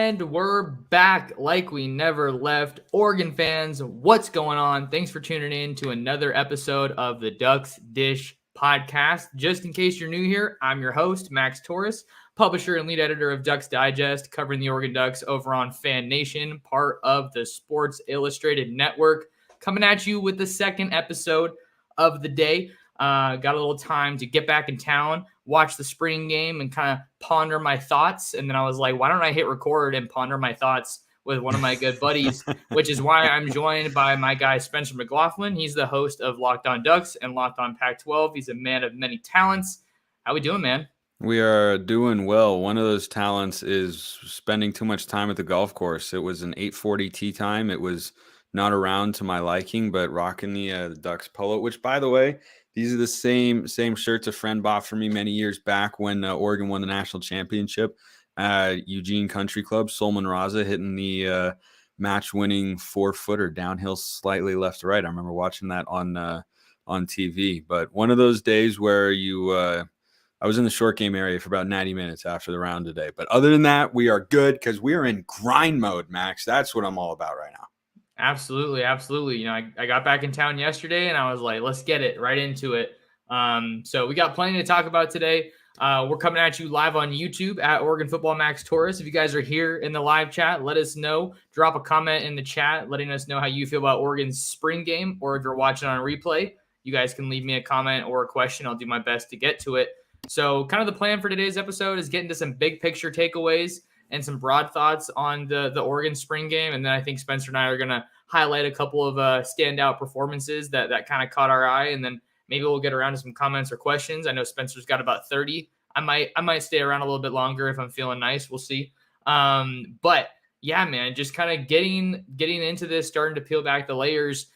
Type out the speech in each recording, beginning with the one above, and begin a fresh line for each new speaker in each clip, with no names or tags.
And we're back like we never left. Oregon fans, what's going on? Thanks for tuning in to another episode of the Ducks Dish podcast. Just in case you're new here, I'm your host, Max Torres, publisher and lead editor of Ducks Digest, covering the Oregon Ducks over on Fan Nation, part of the Sports Illustrated Network. Coming at you with the second episode of the day. Got a little time to get back in town, watch the spring game, and kind of ponder my thoughts. And then I was like, why don't I hit record and ponder my thoughts with one of my good buddies, which is why I'm joined by my guy, Spencer McLaughlin. He's the host of Locked On Ducks and Locked On Pac-12. He's a man of many talents. How we doing, man?
We are doing well. One of those talents is spending too much time at the golf course. It was an 8:40 tee time. It was not around to my liking, but rocking the Ducks polo, which, by the way, these are the same shirts a friend bought for me many years back when Oregon won the national championship at Eugene Country Club. Solomon Raza hitting the match-winning 4-footer downhill slightly left to right. I remember watching that on TV. But one of those days where I was in the short game area for about 90 minutes after the round today. But other than that, we are good because we are in grind mode, Max. That's what I'm all about right now.
Absolutely. You know, I got back in town yesterday and I was like, let's get it right into it. So we got plenty to talk about today. We're coming at you live on YouTube at Oregon Football Max Torres. If you guys are here in the live chat, let us know. Drop a comment in the chat letting us know how you feel about Oregon's spring game, or if you're watching on replay, you guys can leave me a comment or a question. I'll do my best to get to it. So kind of the plan for today's episode is getting to some big picture takeaways and some broad thoughts on the Oregon spring game. And then I think Spencer and I are going to highlight a couple of standout performances that kind of caught our eye. And then maybe we'll get around to some comments or questions. I know Spencer's got about 30. I might stay around a little bit longer if I'm feeling nice. We'll see. But yeah, man, just kind of getting into this, starting to peel back the layers.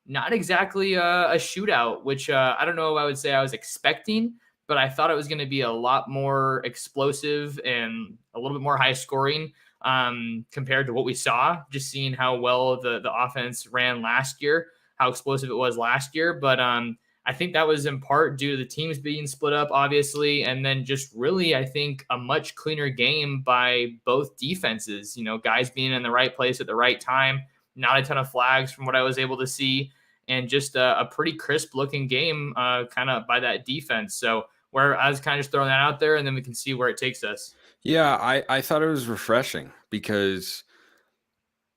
Not exactly a shootout, which I don't know if I would say I was expecting, but I thought it was going to be a lot more explosive and a little bit more high scoring compared to what we saw, just seeing how well the offense ran last year, how explosive it was last year. But I think that was in part due to the teams being split up, obviously, and then just really, I think, a much cleaner game by both defenses, you know, guys being in the right place at the right time, not a ton of flags from what I was able to see, and just a pretty crisp looking game kind of by that defense. So where I was kind of just throwing that out there, and then we can see where it takes us.
Yeah, I thought it was refreshing because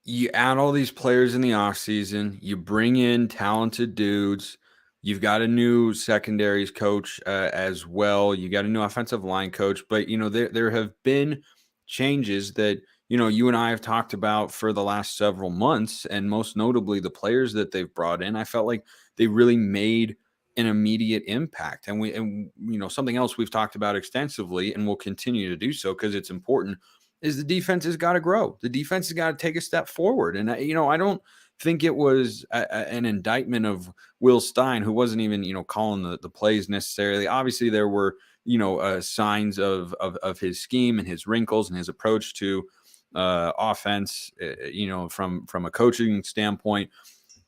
you add all these players in the offseason, you bring in talented dudes, you've got a new secondaries coach as well, you got a new offensive line coach, but, you know, there have been changes that, you know, you and I have talked about for the last several months, and most notably the players that they've brought in. I felt like they really made an immediate impact. And you know, something else we've talked about extensively and will continue to do so because it's important is the defense has got to grow. The defense has got to take a step forward. And, you know, I don't think it was an indictment of Will Stein, who wasn't even, you know, calling the plays necessarily. Obviously, there were, you know, signs of his scheme and his wrinkles and his approach to offense, you know, from a coaching standpoint.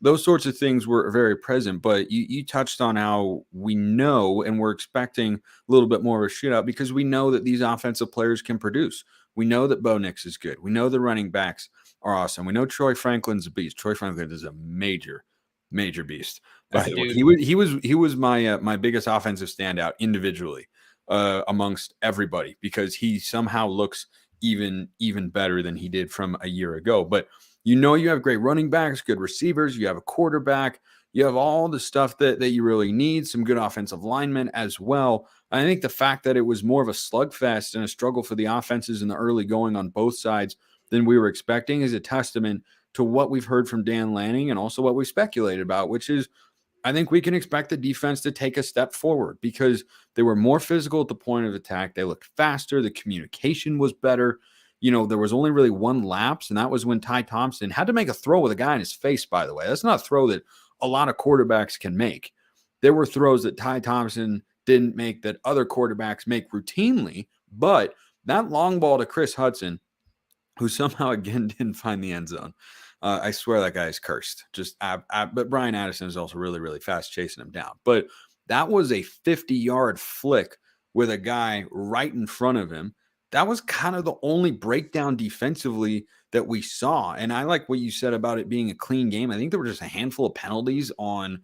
Those sorts of things were very present, but you touched on how we know and we're expecting a little bit more of a shootout because we know that these offensive players can produce. We know that Bo Nix is good. We know the running backs are awesome. We know Troy Franklin's a beast. Troy Franklin is a major beast. But he was my biggest offensive standout individually amongst everybody because he somehow looks even better than he did from a year ago. But you know, you have great running backs, good receivers, you have a quarterback, you have all the stuff that you really need, some good offensive linemen as well. I think the fact that it was more of a slugfest and a struggle for the offenses in the early going on both sides than we were expecting is a testament to what we've heard from Dan Lanning and also what we speculated about, which is I think we can expect the defense to take a step forward because they were more physical at the point of attack. They looked faster. The communication was better. You know, there was only really one lapse, and that was when Ty Thompson had to make a throw with a guy in his face, by the way. That's not a throw that a lot of quarterbacks can make. There were throws that Ty Thompson didn't make that other quarterbacks make routinely, but that long ball to Chris Hudson, who somehow, again, didn't find the end zone. I swear that guy is cursed. But Brian Addison is also really, really fast chasing him down. But that was a 50-yard flick with a guy right in front of him. that was kind of the only breakdown defensively that we saw. And I like what you said about it being a clean game. I think there were just a handful of penalties on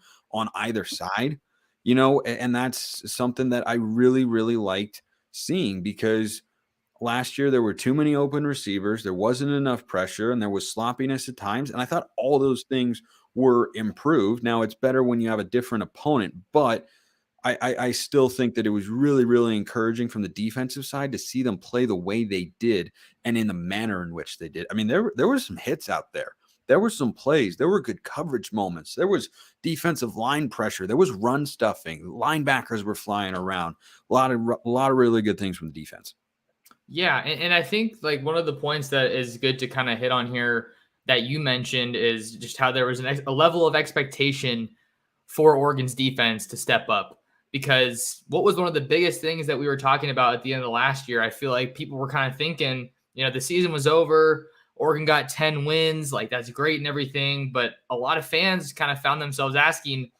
either side, and that's something that I really, really liked seeing, because last year there were too many open receivers, there wasn't enough pressure, and there was sloppiness at times. And I thought all those things were improved. Now it's better when you have a different opponent, but I still think that it was really, really encouraging from the defensive side to see them play the way they did and in the manner in which they did. I mean, there were some hits out there. There were some plays. There were good coverage moments. There was defensive line pressure. There was run stuffing. Linebackers were flying around. A lot of really good things from the defense.
Yeah, and I think like one of the points that is good to kind of hit on here that you mentioned is just how there was a level of expectation for Oregon's defense to step up. Because what was one of the biggest things that we were talking about at the end of the last year? I feel like people were kind of thinking, the season was over. Oregon got 10 wins. Like, that's great and everything. But a lot of fans kind of found themselves asking,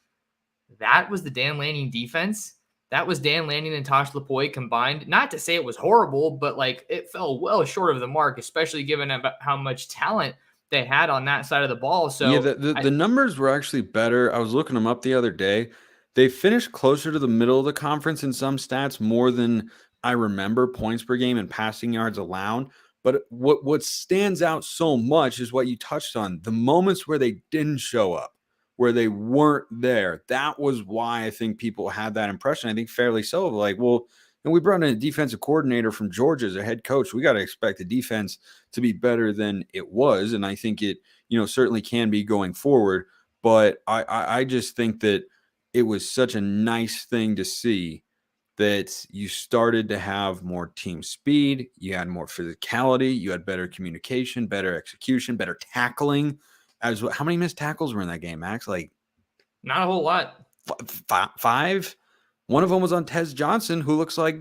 that was the Dan Lanning defense? That was Dan Lanning and Tosh Lupoi combined. Not to say it was horrible, but like it fell well short of the mark, especially given about how much talent they had on that side of the ball. So
yeah, the numbers were actually better. I was looking them up the other day. They finished closer to the middle of the conference in some stats, more than I remember, points per game and passing yards allowed. But what stands out so much is what you touched on, the moments where they didn't show up, where they weren't there. That was why I think people had that impression. I think fairly so. Like, well, and we brought in a defensive coordinator from Georgia as a head coach. We got to expect the defense to be better than it was. And I think it, certainly can be going forward. But I just think that it was such a nice thing to see that you started to have more team speed, you had more physicality, you had better communication, better execution, better tackling. As well. How many missed tackles were in that game, Max? Like,
not a whole lot.
Five. One of them was on Tez Johnson, who looks like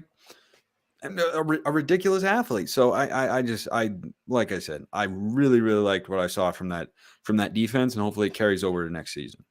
a ridiculous athlete. So I like I said, I really, really liked what I saw from that defense, and hopefully it carries over to next season.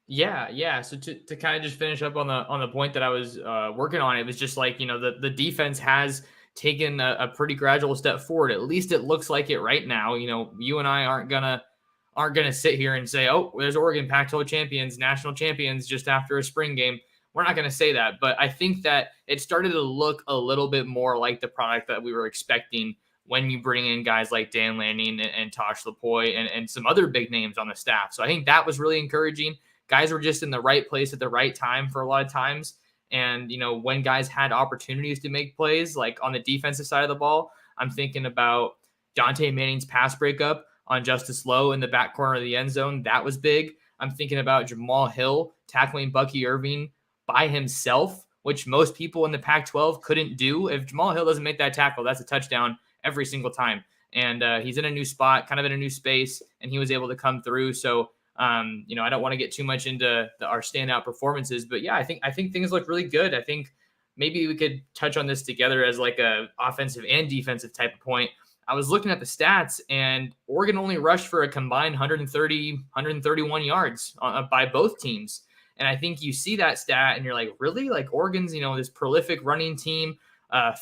Yeah. So to kind of just finish up on the point that I was working on, it was just like, the defense has taken a pretty gradual step forward. At least it looks like it right now. You and I aren't gonna sit here and say, oh, there's Oregon Pac-12 champions, national champions just after a spring game. We're not going to say that, but I think that it started to look a little bit more like the product that we were expecting when you bring in guys like Dan Lanning and Tosh Lupoi and some other big names on the staff. So I think that was really encouraging. Guys were just in the right place at the right time for a lot of times. And, when guys had opportunities to make plays, like on the defensive side of the ball, I'm thinking about Dante Manning's pass breakup on Justice Lowe in the back corner of the end zone. That was big. I'm thinking about Jamal Hill tackling Bucky Irving by himself, which most people in the Pac-12 couldn't do. If Jamal Hill doesn't make that tackle, that's a touchdown every single time. And he's in a new spot, kind of in a new space, and he was able to come through. So, I don't want to get too much into our standout performances, but yeah, I think things look really good. I think maybe we could touch on this together as like a offensive and defensive type of point. I was looking at the stats, and Oregon only rushed for a combined 131 yards by both teams. And I think you see that stat and you're like, really? Like Oregon's, this prolific running team,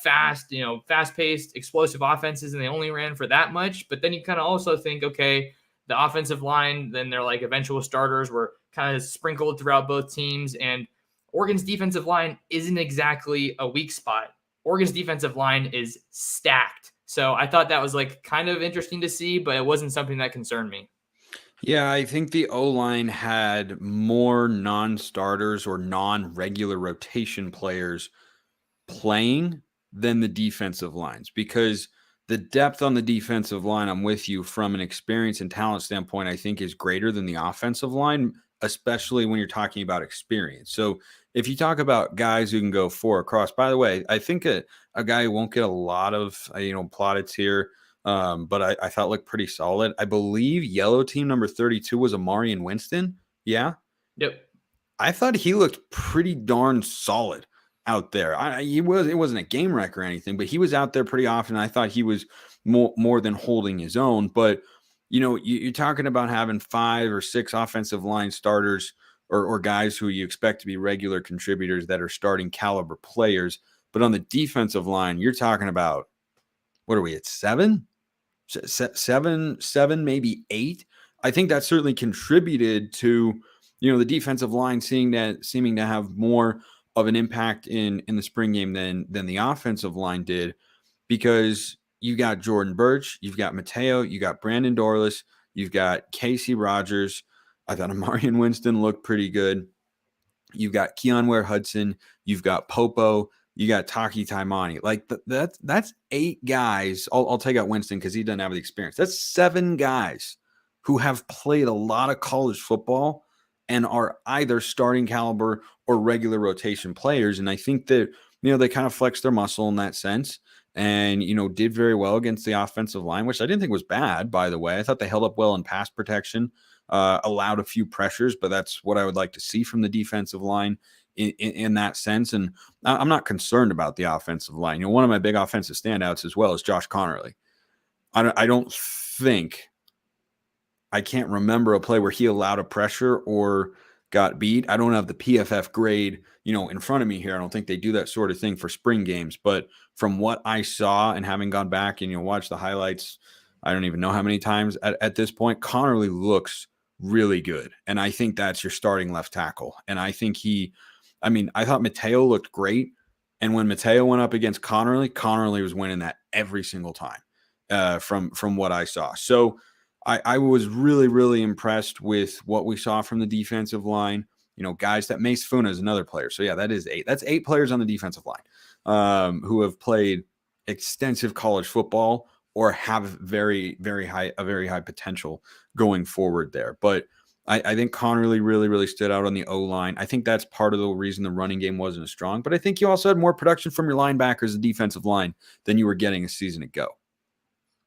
fast-paced, explosive offenses, and they only ran for that much. But then you kind of also think, okay, the offensive line, then they're like eventual starters were kind of sprinkled throughout both teams. And Oregon's defensive line isn't exactly a weak spot. Oregon's defensive line is stacked. So I thought that was like kind of interesting to see, but it wasn't something that concerned me.
Yeah, I think the O-line had more non-starters or non-regular rotation players playing than the defensive lines, because the depth on the defensive line, I'm with you, from an experience and talent standpoint, I think is greater than the offensive line, especially when you're talking about experience. So if you talk about guys who can go 4 across, by the way, I think a guy who won't get a lot of, plaudits here, but I thought looked pretty solid. I believe yellow team number 32 was Amarian Winston. Yeah.
Yep.
I thought he looked pretty darn solid out there. It wasn't a game wreck or anything, but he was out there pretty often. I thought he was more than holding his own. But, you're talking about having 5 or 6 offensive line starters or guys who you expect to be regular contributors that are starting caliber players. But on the defensive line, you're talking about what are we at, 7? Seven, maybe 8. I think that certainly contributed to, the defensive line seeming to have more of an impact in the spring game than the offensive line did, because you got Jordan Birch, you've got Mateo, you got Brandon Dorlus, you've got Casey Rogers. I thought Amarian Winston looked pretty good. You've got Keon Ware Hudson, you've got Popo, you got Taki Taimani. Like that's 8 guys. I'll take out Winston because he doesn't have the experience. That's 7 guys who have played a lot of college football and are either starting caliber or regular rotation players. And I think that, they kind of flexed their muscle in that sense and, did very well against the offensive line, which I didn't think was bad, by the way. I thought they held up well in pass protection, allowed a few pressures, but that's what I would like to see from the defensive line in that sense. And I'm not concerned about the offensive line. One of my big offensive standouts as well is Josh Connerly. I don't think, I can't remember a play where he allowed a pressure or got beat. I don't have the PFF grade, in front of me here. I don't think they do that sort of thing for spring games, but from what I saw and having gone back and, watch the highlights, I don't even know how many times at this point, Connerly looks really good. And I think that's your starting left tackle. And I think I thought Mateo looked great. And when Mateo went up against Connerly was winning that every single time from what I saw. So I was really, really impressed with what we saw from the defensive line. Guys, that Mace Funa is another player. So yeah, that is 8. That's 8 players on the defensive line who have played extensive college football or have very, very high potential going forward there. But I think Connerly really, really stood out on the O-line. I think that's part of the reason the running game wasn't as strong. But I think you also had more production from your linebackers, the defensive line, than you were getting a season ago.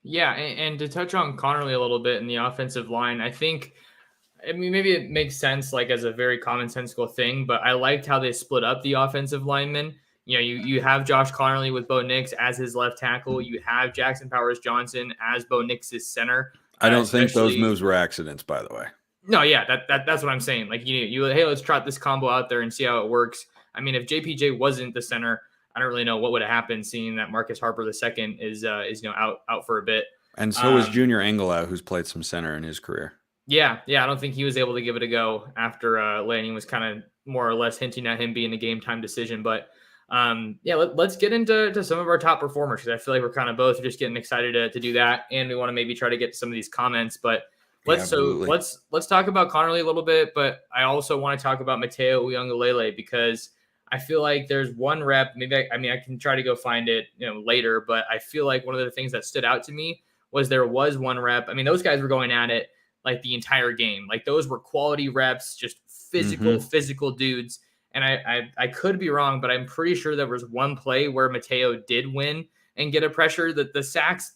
Yeah, and to touch on Connerly a little bit in the offensive line, maybe it makes sense like as a very commonsensical thing, but I liked how they split up the offensive linemen. You have Josh Connerly with Bo Nix as his left tackle. You have Jackson Powers Johnson as Bo Nix's center.
I don't think those moves were accidents, by the way.
No, yeah, that's what I'm saying. Like hey, let's trot this combo out there and see how it works. I mean, if JPJ wasn't the center, I don't really know what would have happened, seeing that Marcus Harper II is out for a bit.
And so is Junior Angelau, who's played some center in his career.
Yeah, I don't think he was able to give it a go after Lanning was kind of more or less hinting at him being a game time decision. But let's get into some of our top performers, because I feel like we're kind of both just getting excited to do that, and we want to maybe try to get to some of these comments. But let's talk about Connerly a little bit, but I also want to talk about Mateo Uiagalelei, because I feel like there's one rep. Maybe I can try to go find it later, but I feel like one of the things that stood out to me was there was one rep. I mean, those guys were going at it like the entire game. Like those were quality reps, just physical dudes. And I could be wrong, but I'm pretty sure there was one play where Mateo did win and get a pressure. That the sacks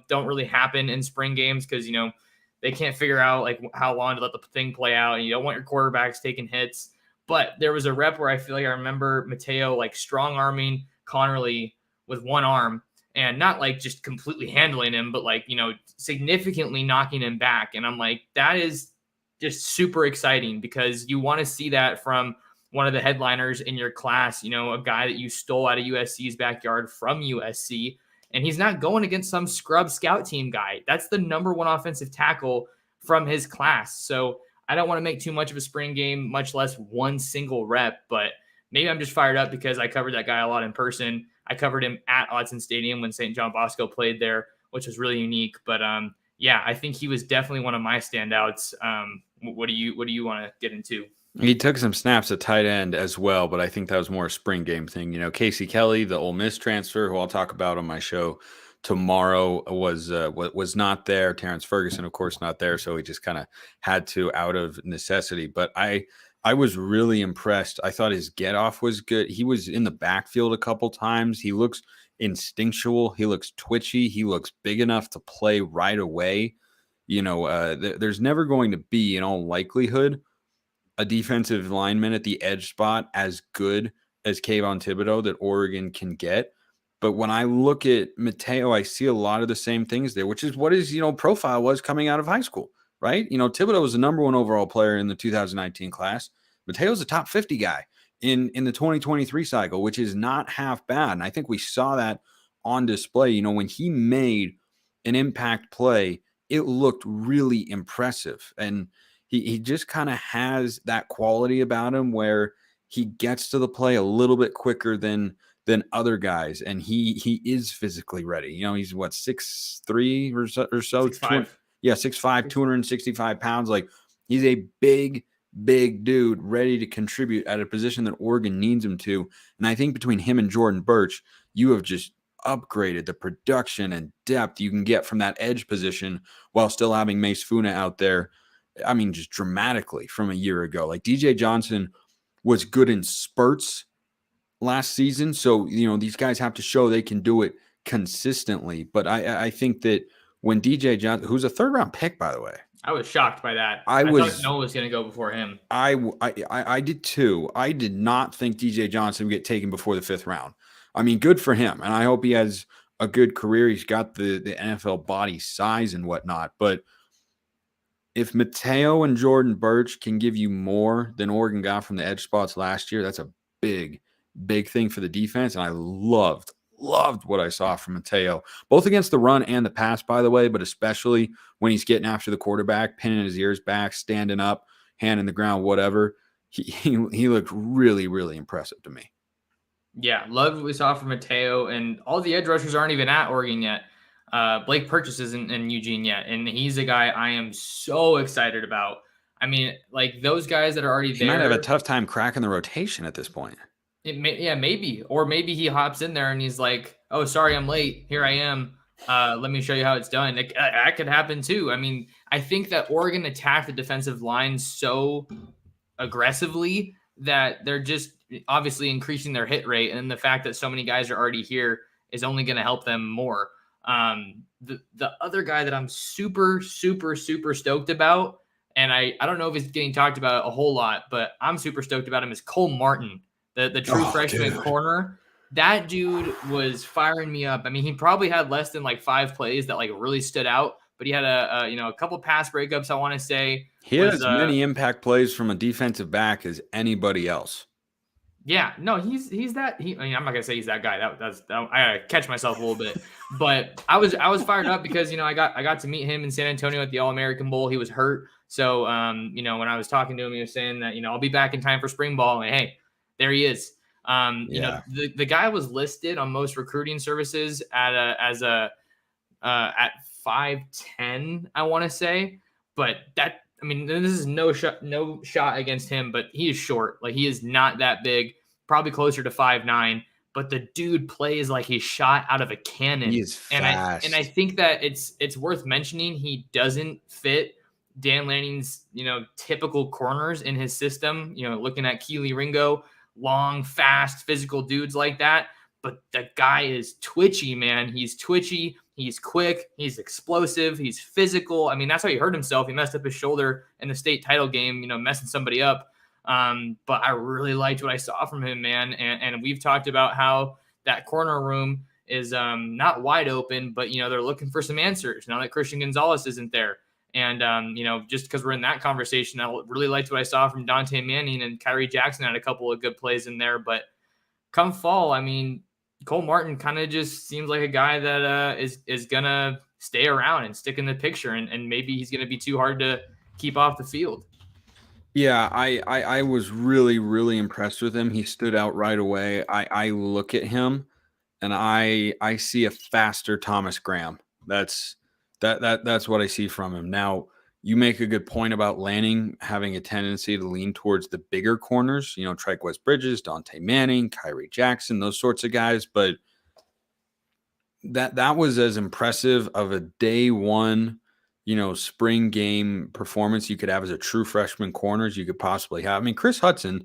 don't really happen in spring games because they can't figure out like how long to let the thing play out, and you don't want your quarterbacks taking hits. But there was a rep where I feel like I remember Mateo like strong arming Connerly with one arm, and not like just completely handling him, but like, significantly knocking him back. And I'm like, that is just super exciting, because you want to see that from one of the headliners in your class, a guy that you stole out of USC's backyard from USC. And he's not going against some scrub scout team guy. That's the number 1 offensive tackle from his class. So I don't want to make too much of a spring game, much less one single rep, but maybe I'm just fired up because I covered that guy a lot in person. I covered him at Autzen Stadium when St. John Bosco played there, which was really unique. But I think he was definitely one of my standouts. What do you want to get into?
He took some snaps at tight end as well, but I think that was more a spring game thing. Casey Kelly, the Ole Miss transfer, who I'll talk about on my show tomorrow, was not there. Terrence Ferguson, of course, not there, so he just kind of had to out of necessity. But I was really impressed. I thought his get off was good. He was in the backfield a couple times. He looks instinctual. He looks twitchy. He looks big enough to play right away. There's never going to be, in all likelihood, a defensive lineman at the edge spot as good as Kayvon Thibodeau that Oregon can get. But when I look at Mateo, I see a lot of the same things there, which is what his, profile was coming out of high school, right? Thibodeau was the number 1 overall player in the 2019 class. Mateo's a top 50 guy in the 2023 cycle, which is not half bad. And I think we saw that on display. You know, when he made an impact play, it looked really impressive. And he just kind of has that quality about him where he gets to the play a little bit quicker than other guys, and he is physically ready. You know, he's what, 6'3" or so
6'5".
yeah, 6'5", 265 pounds. Like, he's a big dude ready to contribute at a position that Oregon needs him to. And I think between him and Jordan Birch, you have just upgraded the production and depth you can get from that edge position while still having Mace Funa out there. I mean, just dramatically from a year ago. Like, DJ Johnson was good in spurts last season. So, you know, these guys have to show they can do it consistently. But I think that when DJ Johnson, who's a third-round pick, by the way.
I was shocked by that.
I
thought Noah was going to go before him.
I did too. I did not think DJ Johnson would get taken before the 5th round. I mean, good for him. And I hope he has a good career. He's got the NFL body size and whatnot. But if Mateo and Jordan Birch can give you more than Oregon got from the edge spots last year, that's a big thing for the defense. And I loved what I saw from Mateo, both against the run and the pass, by the way, but especially when he's getting after the quarterback, pinning his ears back, standing up, hand in the ground, whatever. He looked really, really impressive to me.
Yeah, loved what we saw from Mateo, and all the edge rushers aren't even at Oregon yet. Blake Purchase isn't in Eugene yet, and he's a guy I am so excited about. I mean, like, those guys that are already there.
He might have a tough time cracking the rotation at this point.
Maybe. Or maybe he hops in there and he's like, oh, sorry, I'm late. Here I am. Let me show you how it's done. That could happen too. I mean, I think that Oregon attacked the defensive line so aggressively that they're just obviously increasing their hit rate. And the fact that so many guys are already here is only going to help them more. The other guy that I'm super stoked about, and I don't know if he's getting talked about a whole lot, but I'm super stoked about him, is Cole Martin. The true freshman corner. That dude was firing me up. I mean, he probably had less than like 5 plays that like really stood out, but he had a couple pass breakups, I want to say.
He has as many impact plays from a defensive back as anybody else.
Yeah, no, he's that. I mean, I'm not gonna say he's that guy. I gotta catch myself a little bit, but I was fired up because I got to meet him in San Antonio at the All-American Bowl. He was hurt, so when I was talking to him, he was saying that I'll be back in time for spring ball. And hey, there he is. The guy was listed on most recruiting services at 5'10", I want to say, but that, I mean, this is no shot against him, but he is short. Like, he is not that big, probably closer to 5'9", but the dude plays like he's shot out of a cannon.
He is fast.
And I think that it's worth mentioning he doesn't fit Dan Lanning's, typical corners in his system. Looking at Keely Ringo, long, fast, physical dudes like that. But the guy is twitchy, man. He's twitchy. He's quick. He's explosive. He's physical. I mean, that's how he hurt himself. He messed up his shoulder in the state title game, messing somebody up. But I really liked what I saw from him, man. And we've talked about how that corner room is not wide open, but, they're looking for some answers now that Christian Gonzalez isn't there. And, just because we're in that conversation, I really liked what I saw from Dante Manning, and Kyrie Jackson had a couple of good plays in there. But come fall, I mean, Cole Martin kind of just seems like a guy that is going to stay around and stick in the picture. And maybe he's going to be too hard to keep off the field.
Yeah, I was really, really impressed with him. He stood out right away. I look at him and I see a faster Thomas Graham. That's what I see from him. Now, you make a good point about Lanning having a tendency to lean towards the bigger corners, Trikweze Bridges, Dante Manning, Kyrie Jackson, those sorts of guys. But that was as impressive of a day one, spring game performance you could have as a true freshman corner as you could possibly have. I mean, Chris Hudson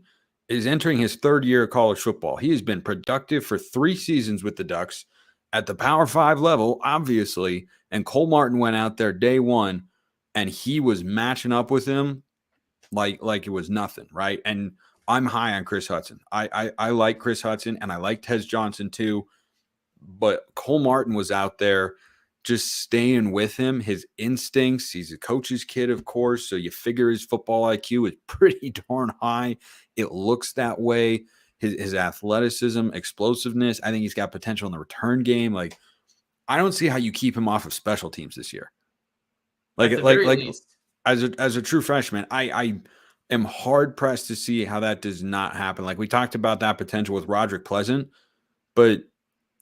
is entering his 3rd year of college football. He has been productive for 3 seasons with the Ducks at the Power 5 level, obviously. And Cole Martin went out there day one, and he was matching up with him like it was nothing, right? And I'm high on Chris Hudson. I like Chris Hudson, and I like Tez Johnson too. But Cole Martin was out there just staying with him. His instincts, he's a coach's kid, of course, so you figure his football IQ is pretty darn high. It looks that way. his athleticism, explosiveness. I think he's got potential in the return game. Like, I don't see how you keep him off of special teams this year. Like,
At the very least.
As a true freshman, I am hard pressed to see how that does not happen. Like, we talked about that potential with Roderick Pleasant, but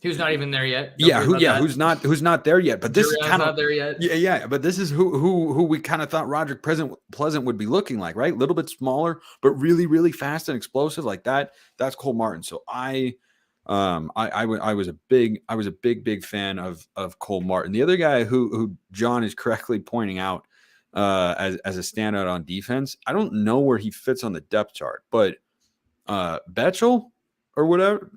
Who's not even there yet? Don't
who's not there yet? But this is
Jurion's
kind of
not there yet.
yeah. But this is who we kind of thought Roderick Pleasant would be looking like, right? A little bit smaller, but really really fast and explosive like that. That's Cole Martin. So I was a big fan of Cole Martin. The other guy who John is correctly pointing out as a standout on defense. I don't know where he fits on the depth chart, but Betchel or whatever.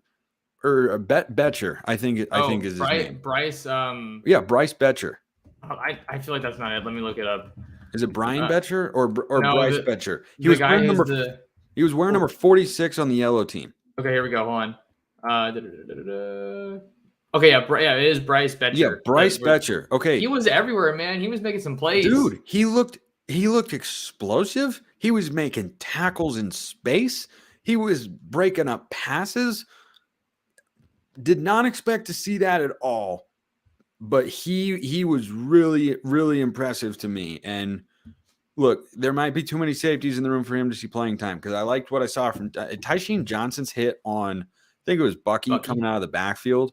Or Betcher, I think is his name.
Bryce.
Bryce Betcher.
I feel like that's not it. Let me look it up.
Is it Brian Betcher or
no,
Bryce Betcher? He was wearing number 46 on the yellow team.
Okay, here we go. Hold on. Okay, yeah, it is Bryce Betcher.
Yeah, Bryce Betcher. Okay,
he was everywhere, man. He was making some plays,
dude. He looked explosive. He was making tackles in space. He was breaking up passes. Did not expect to see that at all, but he was really, really impressive to me. And look, there might be too many safeties in the room for him to see playing time because I liked what I saw from Tysheen Johnson's hit on, I think it was Bucky coming out of the backfield,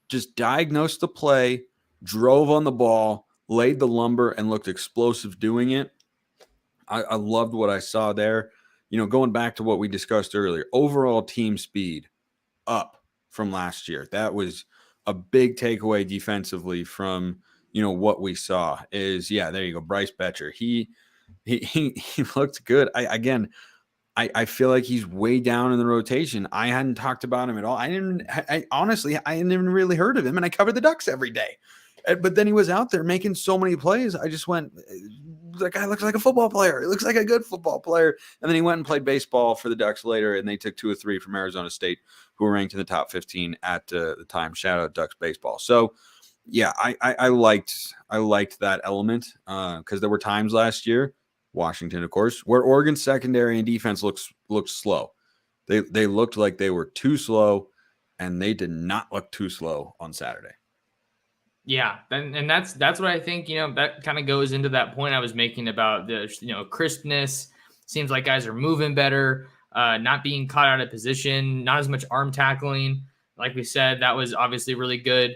just diagnosed the play, drove on the ball, laid the lumber, and looked explosive doing it. I loved what I saw there. Going back to what we discussed earlier, overall team speed up from last year. That was a big takeaway defensively from what we saw is there you go, Bryce Betcher. He looked good. I feel like he's way down in the rotation. I hadn't talked about him at all. I honestly hadn't even really heard of him, and I covered the Ducks every day. But then he was out there making so many plays. I just went, that guy looks like a football player. He looks like a good football player. And then he went and played baseball for the Ducks later, and they took 2 or 3 from Arizona State, who were ranked in the top 15 at the time. Shout out Ducks baseball. So, yeah, I liked that element because there were times last year, Washington, of course, where Oregon's secondary and defense looked slow. They looked like they were too slow, and they did not look too slow on Saturday.
Yeah, and that's what I think, that kind of goes into that point I was making about the, crispness. Seems like guys are moving better, not being caught out of position, not as much arm tackling. Like we said, that was obviously really good.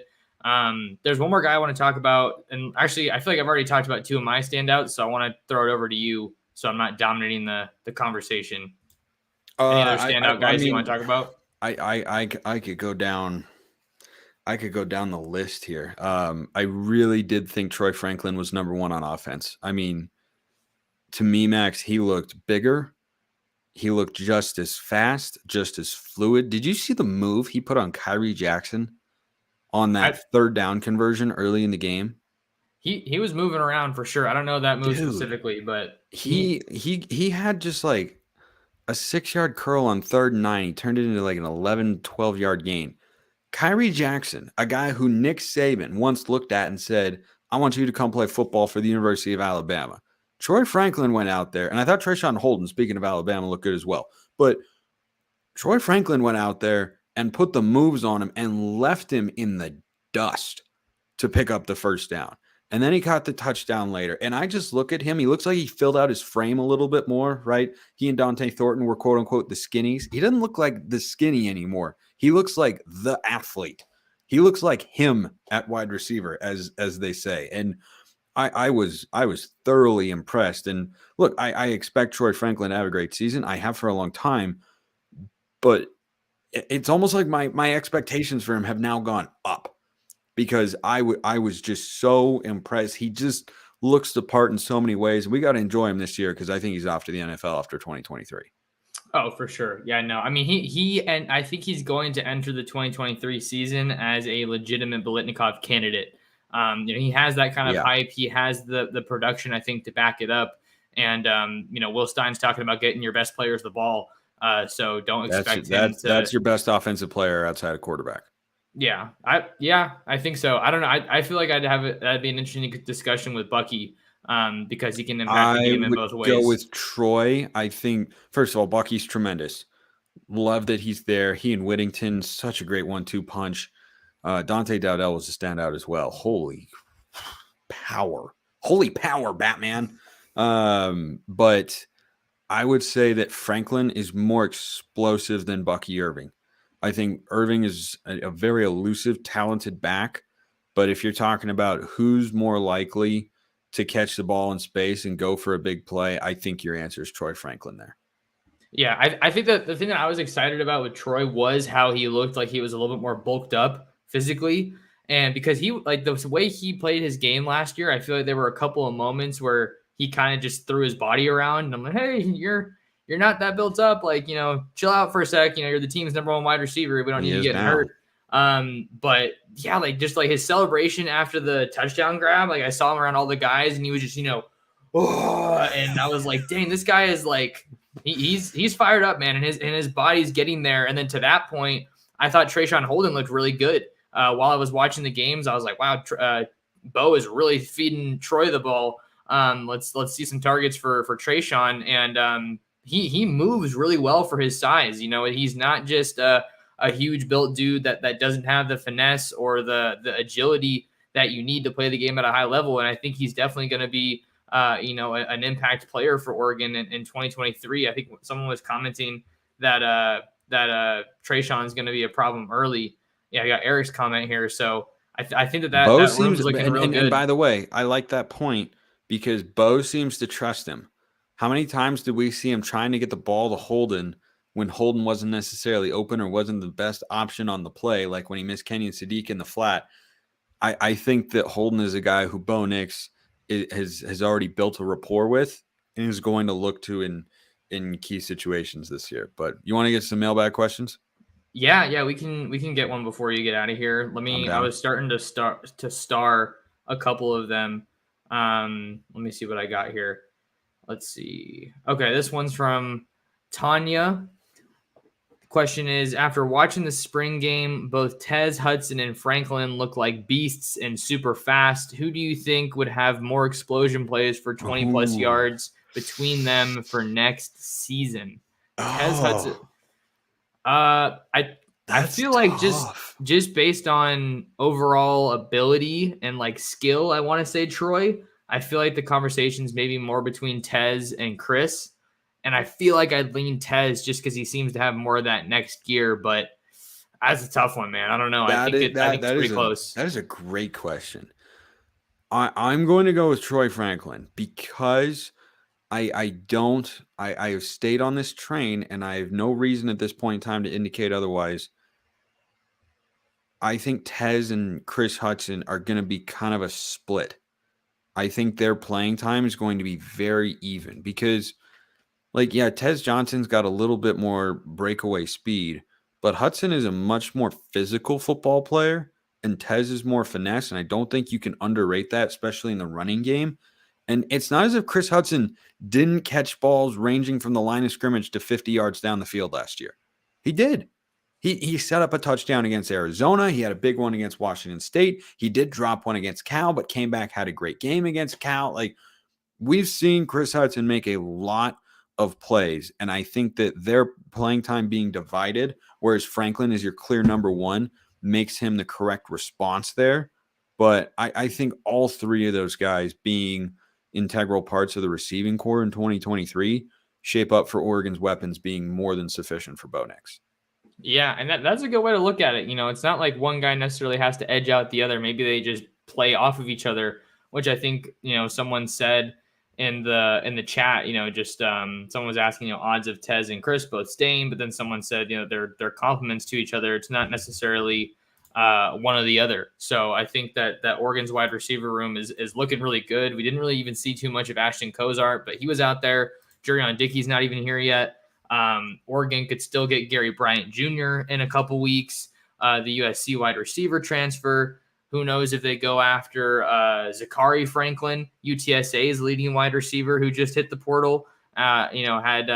There's one more guy I want to talk about, and actually I feel like I've already talked about 2 of my standouts, so I want to throw it over to you so I'm not dominating the conversation. Any other standout guys you want to talk about?
I could go down. I could go down the list here. I really did think Troy Franklin was number 1 on offense. I mean, to me, Max, he looked bigger. He looked just as fast, just as fluid. Did you see the move he put on Kyrie Jackson on that third down conversion early in the game?
He was moving around for sure. I don't know that move specifically, but
he had just like a 6-yard curl on 3rd and 9. He turned it into like an 11, 12-yard gain. Kyrie Jackson, a guy who Nick Saban once looked at and said, I want you to come play football for the University of Alabama. Troy Franklin went out there, and I thought Treshaun Holden, speaking of Alabama, looked good as well. But Troy Franklin went out there and put the moves on him and left him in the dust to pick up the first down. And then he caught the touchdown later. And I just look at him. He looks like he filled out his frame a little bit more, right? He and Dante Thornton were, quote unquote, the skinnies. He doesn't look like the skinny anymore. He looks like the athlete. He looks like him at wide receiver, as they say. And I was thoroughly impressed. And look, I expect Troy Franklin to have a great season. I have for a long time. But it's almost like my expectations for him have now gone up. Because I was just so impressed. He just looks the part in so many ways. We got to enjoy him this year because I think he's off to the NFL after 2023. Oh,
for sure. Yeah, no. I mean, he and I think he's going to enter the 2023 season as a legitimate Biletnikoff candidate. He has that kind of hype. He has the production, I think, to back it up. And Will Stein's talking about getting your best players the ball. So don't expect him to.
That's your best offensive player outside of quarterback.
Yeah, I think so. I don't know. I feel like that'd be an interesting discussion with Bucky, because he can impact the game in both ways.
Go with Troy. I think first of all, Bucky's tremendous. Love that he's there. He and Whittington, such a great 1-2 punch. Dante Dowdell was a standout as well. Holy power, Batman. But I would say that Franklin is more explosive than Bucky Irving. I think Irving is a very elusive, talented back. But if you're talking about who's more likely to catch the ball in space and go for a big play, I think your answer is Troy Franklin there.
Yeah, I think that the thing that I was excited about with Troy was how he looked like he was a little bit more bulked up physically. And because he, like, the way he played his game last year, I feel like there were a couple of moments where he kind of just threw his body around. And I'm like, hey, you're not that built up. Like, chill out for a sec. You're the team's number one wide receiver. We don't need you getting hurt. But yeah, like just like his celebration after the touchdown grab, like I saw him around all the guys and he was just, oh, and I was like, dang, this guy is like, he's fired up, man, and his body's getting there. And then to that point, I thought Trayshawn Holden looked really good. While I was watching the games, I was like, wow, Bo is really feeding Troy the ball. Let's see some targets for Trayshawn, and he moves really well for his size. He's not just a huge built dude that doesn't have the finesse or the agility that you need to play the game at a high level. And I think he's definitely going to be an impact player for Oregon in 2023. I think someone was commenting that Trayshawn is going to be a problem early. Yeah, I got Eric's comment here. So I think that
Bo
that
seems
room's looking real good.
And by the way, I like that point because Bo seems to trust him. How many times did we see him trying to get the ball to Holden when Holden wasn't necessarily open or wasn't the best option on the play, like when he missed Kenyon Sadiq in the flat? I think that Holden is a guy who Bo Nix has already built a rapport with and is going to look to in key situations this year. But you want to get some mailbag questions?
Yeah, we can get one before you get out of here. I was starting to star a couple of them. Let me see what I got here. Let's see. Okay, this one's from Tanya. The question is, after watching the spring game, both Tez, Hudson, and Franklin look like beasts and super fast. Who do you think would have more explosion plays for 20-plus yards between them for next season? Tez, Hudson. I feel like just based on overall ability and like skill, I want to say Troy. I feel like the conversation's maybe more between Tez and Chris. And I feel like I'd lean Tez just because he seems to have more of that next gear. But that's a tough one, man. I don't know. I think it's pretty close.
That is a great question. I'm going to go with Troy Franklin because I have stayed on this train and I have no reason at this point in time to indicate otherwise. I think Tez and Chris Hudson are going to be kind of a split. I think their playing time is going to be very even because, Tez Johnson's got a little bit more breakaway speed, but Hudson is a much more physical football player, and Tez is more finesse, and I don't think you can underrate that, especially in the running game. And it's not as if Chris Hudson didn't catch balls ranging from the line of scrimmage to 50 yards down the field last year. He did. He set up a touchdown against Arizona. He had a big one against Washington State. He did drop one against Cal, but came back, had a great game against Cal. We've seen Chris Hudson make a lot of plays, and I think that their playing time being divided, whereas Franklin is your clear number one, makes him the correct response there. But I think all three of those guys being integral parts of the receiving core in 2023 shape up for Oregon's weapons being more than sufficient for Bo Nix.
Yeah, and that's a good way to look at it. It's not like one guy necessarily has to edge out the other. Maybe they just play off of each other, which I think, someone said in the chat, someone was asking, odds of Tez and Chris both staying, but then someone said, they're compliments to each other. It's not necessarily one or the other. So I think that Oregon's wide receiver room is looking really good. We didn't really even see too much of Ashton Cozart, but he was out there. Jurion Dickey's not even here yet. Oregon could still get Gary Bryant Jr. in a couple weeks. The USC wide receiver transfer. Who knows if they go after Zachary Franklin, UTSA's leading wide receiver who just hit the portal, had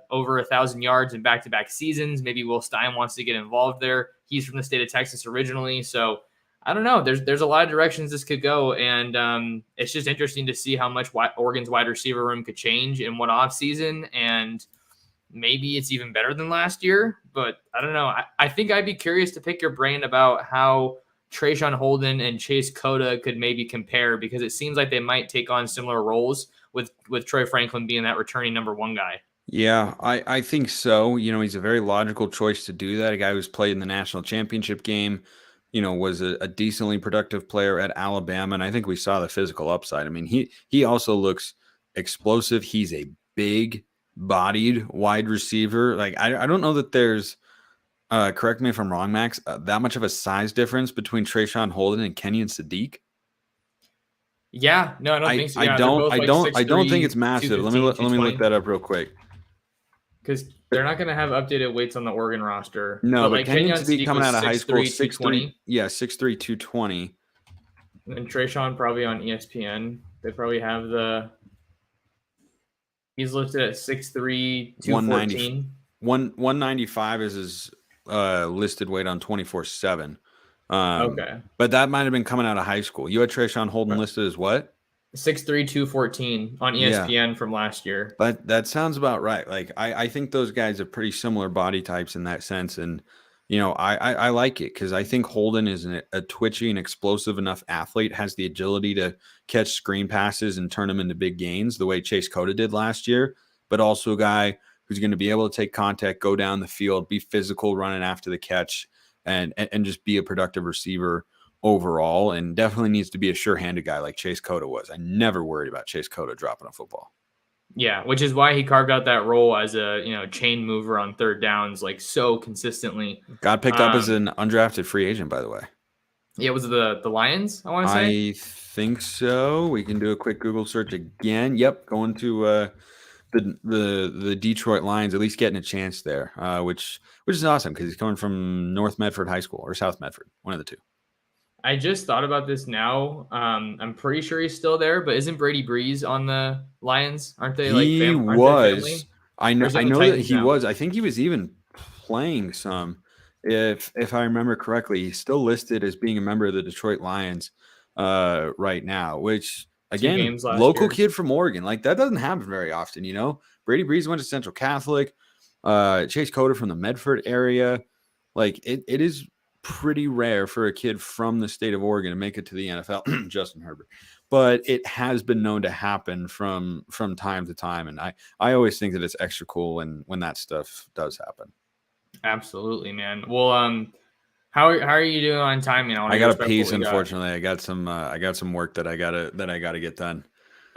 over 1,000 yards in back-to-back seasons. Maybe Will Stein wants to get involved there. He's from the state of Texas originally. So I don't know. There's a lot of directions this could go. And it's just interesting to see how much Oregon's wide receiver room could change in one offseason. And maybe it's even better than last year, but I don't know. I think I'd be curious to pick your brain about how Trayshawn Holden and Chase Cota could maybe compare, because it seems like they might take on similar roles with Troy Franklin being that returning number one guy.
Yeah, I think so. He's a very logical choice to do that. A guy who's played in the national championship game, was a decently productive player at Alabama, and I think we saw the physical upside. I mean, he also looks explosive. He's a big-bodied wide receiver. Like I don't know that there's correct me if I'm wrong, Max, that much of a size difference between Trayshawn Holden and Kenyon Sadiq.
Yeah, no, I don't think so.
I
Yeah, they're
don't
both
I
like
don't I don't think
6'3",
it's massive. Let
215,
me look that up real quick.
because they're not going to have updated weights on the Oregon roster.
No,
But
but
like
Kenyon
Kenyon
Sadiq
Sadiq
coming
was
out of high school,
6'3",
6'3",
220.
yeah, 6'3", 220.
And Trayshawn probably on ESPN. They probably have he's listed at 6'3",
190,
214.
195 is his listed weight on 24/7.
Okay.
But that might have been coming out of high school. You had Trayshawn Holden listed as what?
6'3", 214 on
Yeah.
ESPN from last year.
But that sounds about right. Like I think those guys are pretty similar body types in that sense, and I like it because I think Holden is a twitchy and explosive enough athlete, has the agility to catch screen passes and turn them into big gains the way Chase Cota did last year, but also a guy who's going to be able to take contact, go down the field, be physical running after the catch, and just be a productive receiver overall, and definitely needs to be a sure-handed guy like Chase Cota was. I never worried about Chase Cota dropping a football.
Yeah, which is why he carved out that role as a chain mover on third downs like so consistently.
Got picked up as an undrafted free agent, by the way.
Yeah, was it the Lions? I want to say.
I think so. We can do a quick Google search again. Yep, going to the Detroit Lions, at least getting a chance there, which is awesome because he's coming from North Medford High School or South Medford, one of the two.
I just thought about this now. I'm pretty sure he's still there, but isn't Brady Breeze on the Lions? Aren't they like
He
aren't they
was.
family?
I know.
Or is it
I
the
know that
Titans
he
now?
was. I think he was even playing some. If I remember correctly, he's still listed as being a member of the Detroit Lions right now. Which
2
again,
games last
local
year.
kid from Oregon, like that doesn't happen very often. Brady Breeze went to Central Catholic. Chase Cota from the Medford area. Like it is pretty rare for a kid from the state of Oregon to make it to the NFL. Justin Herbert. But it has been known to happen from time to time, and I always think that it's extra cool when that stuff does happen.
Absolutely, man. Well, how are you doing on time?
I got a piece. Unfortunately, I got some work that I gotta get done.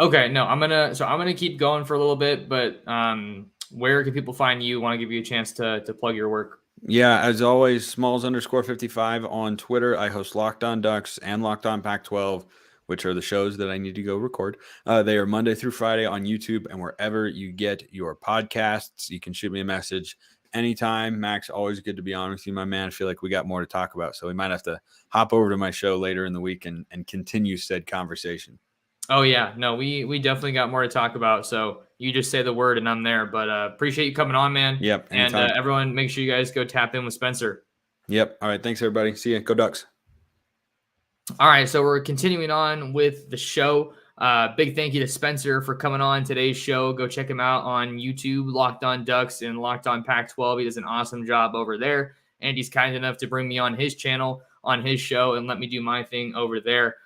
Okay, no, I'm gonna keep going for a little bit, but where can people find you? Want to give you a chance to plug your work?
Yeah, as always, Smalls_55 on Twitter. I host Locked On Ducks and Locked On Pac-12, which are the shows that I need to go record. They are Monday through Friday on YouTube and wherever you get your podcasts. You can shoot me a message anytime. Max, always good to be on with you, my man. I feel like we got more to talk about, so we might have to hop over to my show later in the week and continue said conversation.
Oh yeah, no, we definitely got more to talk about. So you just say the word and I'm there. But appreciate you coming on, man.
Yep. Anytime.
And everyone, make sure you guys go tap in with Spencer.
Yep. All right. Thanks, everybody. See ya. Go Ducks.
All right, so we're continuing on with the show. Big thank you to Spencer for coming on today's show. Go check him out on YouTube, Locked On Ducks and Locked On Pac-12. He does an awesome job over there, and he's kind enough to bring me on his channel, on his show, and let me do my thing over there.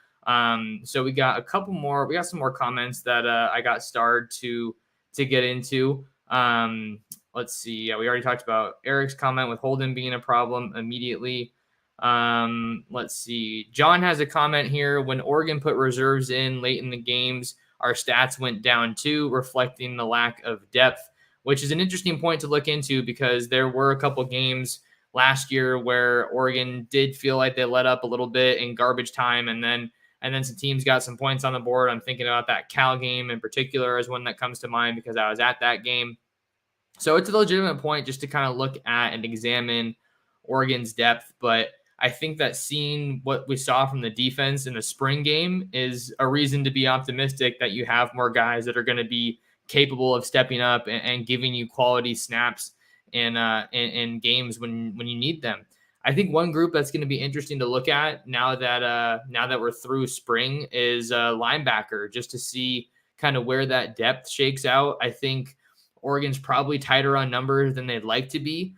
So we got a couple more. We got some more comments that I got starred to get into. Let's see. Yeah, we already talked about Eric's comment with Holden being a problem immediately. Let's see. John has a comment here. When Oregon put reserves in late in the games, our stats went down too, reflecting the lack of depth, which is an interesting point to look into because there were a couple games last year where Oregon did feel like they let up a little bit in garbage time, and then some teams got some points on the board. I'm thinking about that Cal game in particular as one that comes to mind because I was at that game. So it's a legitimate point just to kind of look at and examine Oregon's depth, but I think that seeing what we saw from the defense in the spring game is a reason to be optimistic that you have more guys that are going to be capable of stepping up and giving you quality snaps in games when you need them. I think one group that's going to be interesting to look at now that we're through spring is linebacker, just to see kind of where that depth shakes out. I think Oregon's probably tighter on numbers than they'd like to be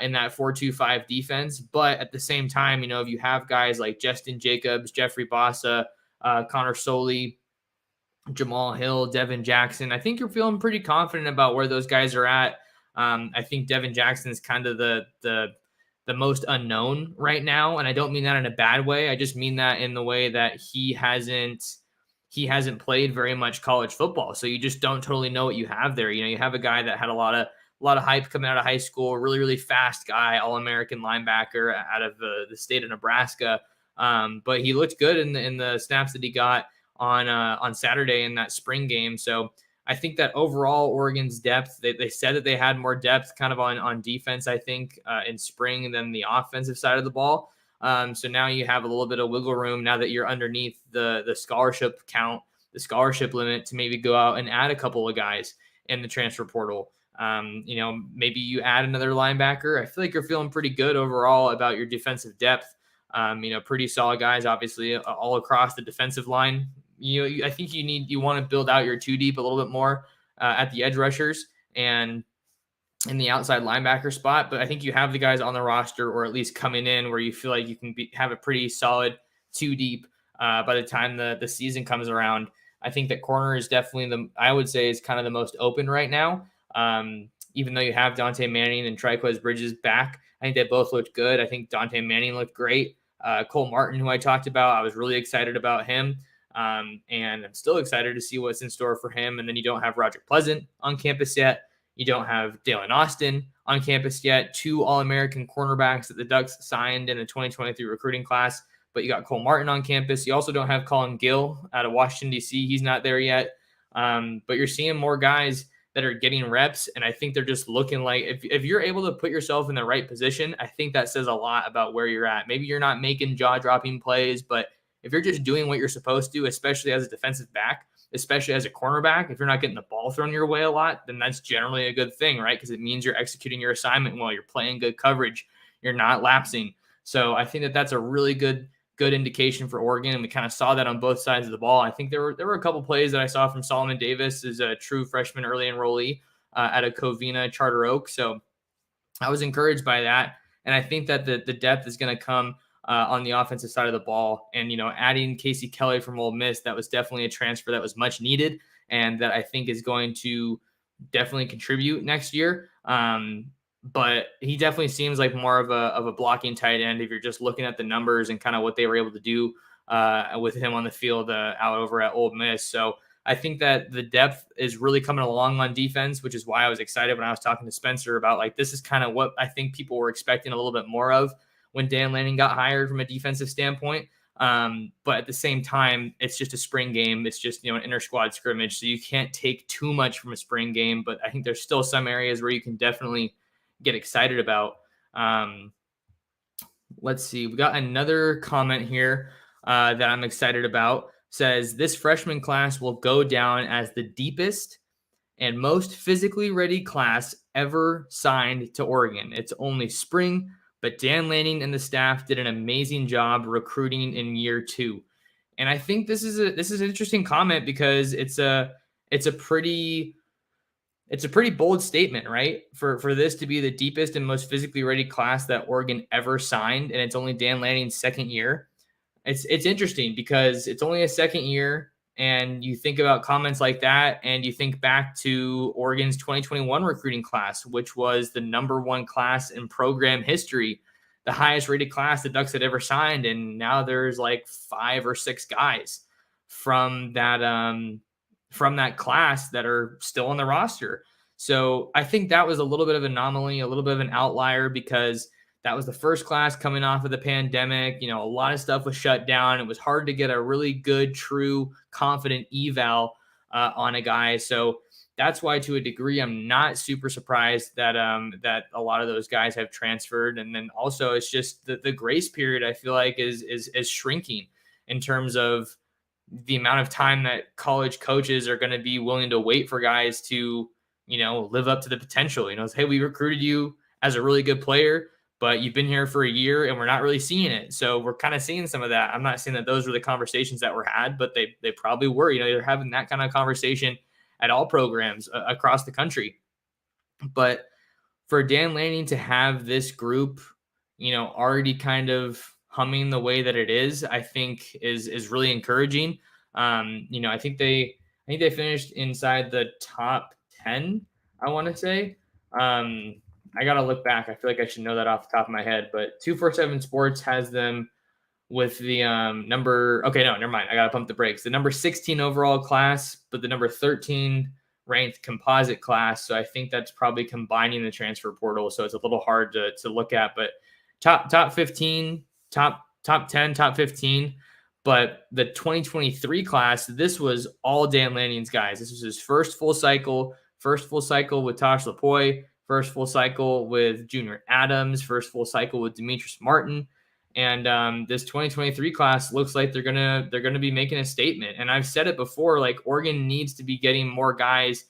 in that 4-2-5 defense. But at the same time, if you have guys like Justin Jacobs, Jeffrey Bossa, Connor Soley, Jamal Hill, Devin Jackson, I think you're feeling pretty confident about where those guys are at. I think Devin Jackson is kind of the most unknown right now, and I don't mean that in a bad way. I just mean that in the way that he hasn't played very much college football, so you just don't totally know what you have there. You have a guy that had a lot of hype coming out of high school, really, really fast guy, All-American linebacker out of the state of Nebraska. But he looked good in the snaps that he got on Saturday in that spring game. So I think that overall Oregon's depth, they said that they had more depth kind of on defense, I think, in spring than the offensive side of the ball. So now you have a little bit of wiggle room now that you're underneath the scholarship count, the scholarship limit, to maybe go out and add a couple of guys in the transfer portal. Maybe you add another linebacker. I feel like you're feeling pretty good overall about your defensive depth. Pretty solid guys, obviously, all across the defensive line. I think you want to build out your two deep a little bit more at the edge rushers and in the outside linebacker spot. But I think you have the guys on the roster, or at least coming in, where you feel like you can have a pretty solid two deep by the time the season comes around. I think that corner is definitely I would say is kind of the most open right now. Even though you have Dante Manning and Triquez Bridges back, I think they both looked good. I think Dante Manning looked great. Cole Martin, who I talked about, I was really excited about him. And I'm still excited to see what's in store for him. And then you don't have Roger Pleasant on campus yet. You don't have Dalen Austin on campus yet. 2 All-American cornerbacks that the Ducks signed in the 2023 recruiting class. But you got Cole Martin on campus. You also don't have Colin Gill out of Washington, D.C. He's not there yet. But you're seeing more guys that are getting reps. And I think they're just looking like if you're able to put yourself in the right position, I think that says a lot about where you're at. Maybe you're not making jaw-dropping plays, but if you're just doing what you're supposed to, especially as a defensive back, especially as a cornerback, if you're not getting the ball thrown your way a lot, then that's generally a good thing, right? Because it means you're executing your assignment well, you're playing good coverage, you're not lapsing. So I think that that's a really good indication for Oregon, and we kind of saw that on both sides of the ball. I think there were a couple plays that I saw from Solomon Davis as a true freshman early enrollee at a Covina Charter Oak. So I was encouraged by that, and I think that the depth is going to come on the offensive side of the ball. And, adding Casey Kelly from Ole Miss, that was definitely a transfer that was much needed and that I think is going to definitely contribute next year. But he definitely seems like more of a blocking tight end if you're just looking at the numbers and kind of what they were able to do with him on the field out over at Ole Miss. So I think that the depth is really coming along on defense, which is why I was excited when I was talking to Spencer about, like, this is kind of what I think people were expecting a little bit more of when Dan Lanning got hired from a defensive standpoint. But at the same time, it's just a spring game. It's just, an inter-squad scrimmage. So you can't take too much from a spring game, but I think there's still some areas where you can definitely get excited about. Let's see. We got another comment here that I'm excited about. Says, this freshman class will go down as the deepest and most physically ready class ever signed to Oregon. It's only spring, but Dan Lanning and the staff did an amazing job recruiting in year 2. And I think this is an interesting comment because it's a pretty bold statement, right? For this to be the deepest and most physically ready class that Oregon ever signed, and it's only Dan Lanning's second year. It's interesting because it's only a second year, and you think about comments like that, and you think back to Oregon's 2021 recruiting class, which was the number 1 class in program history, the highest rated class the Ducks had ever signed, and now there's like 5 or 6 guys from that class that are still on the roster. So I think that was a little bit of an anomaly, a little bit of an outlier, because that was the first class coming off of the pandemic. A lot of stuff was shut down. It was hard to get a really good, true, confident eval on a guy. So that's why, to a degree, I'm not super surprised that that a lot of those guys have transferred. And then also, it's just the grace period, I feel like, is shrinking in terms of the amount of time that college coaches are going to be willing to wait for guys to, live up to the potential. Hey, we recruited you as a really good player, but you've been here for a year and we're not really seeing it. So we're kind of seeing some of that. I'm not saying that those were the conversations that were had, but they probably were. They're having that kind of conversation at all programs across the country. But for Dan Lanning to have this group, already kind of humming the way that it is, I think is really encouraging. I think they finished inside the top 10, I want to say. I gotta look back. I feel like I should know that off the top of my head, but 247 Sports has them with the number. Okay, no, never mind. I gotta pump the brakes. The number 16 overall class, but the number 13 ranked composite class. So I think that's probably combining the transfer portal. So it's a little hard to look at, but top 15, top 10, top 15. But the 2023 class, this was all Dan Lanning's guys. This was his first full cycle with Tosh Lapoy, first full cycle with Junior Adams, first full cycle with Demetrius Martin. And this 2023 class looks like they're gonna be making a statement. And I've said it before, like Oregon needs to be getting more guys,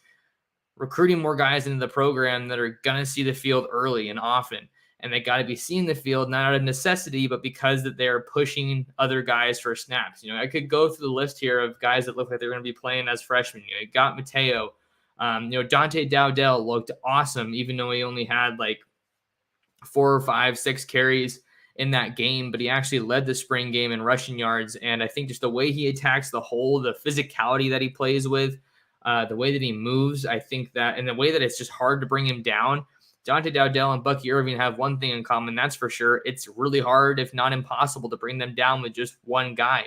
recruiting more guys into the program that are gonna see the field early and often. And they got to be seeing the field not out of necessity, but because that they're pushing other guys for snaps. I could go through the list here of guys that look like they're going to be playing as freshmen. You got Mateo. Dante Dowdell looked awesome, even though he only had like 4 or 5, 6 carries in that game, but he actually led the spring game in rushing yards. And I think just the way he attacks the hole, the physicality that he plays with, the way that he moves, I think that, and the way that it's just hard to bring him down. Dante Dowdell and Bucky Irving have one thing in common, that's for sure. It's really hard, if not impossible, to bring them down with just one guy.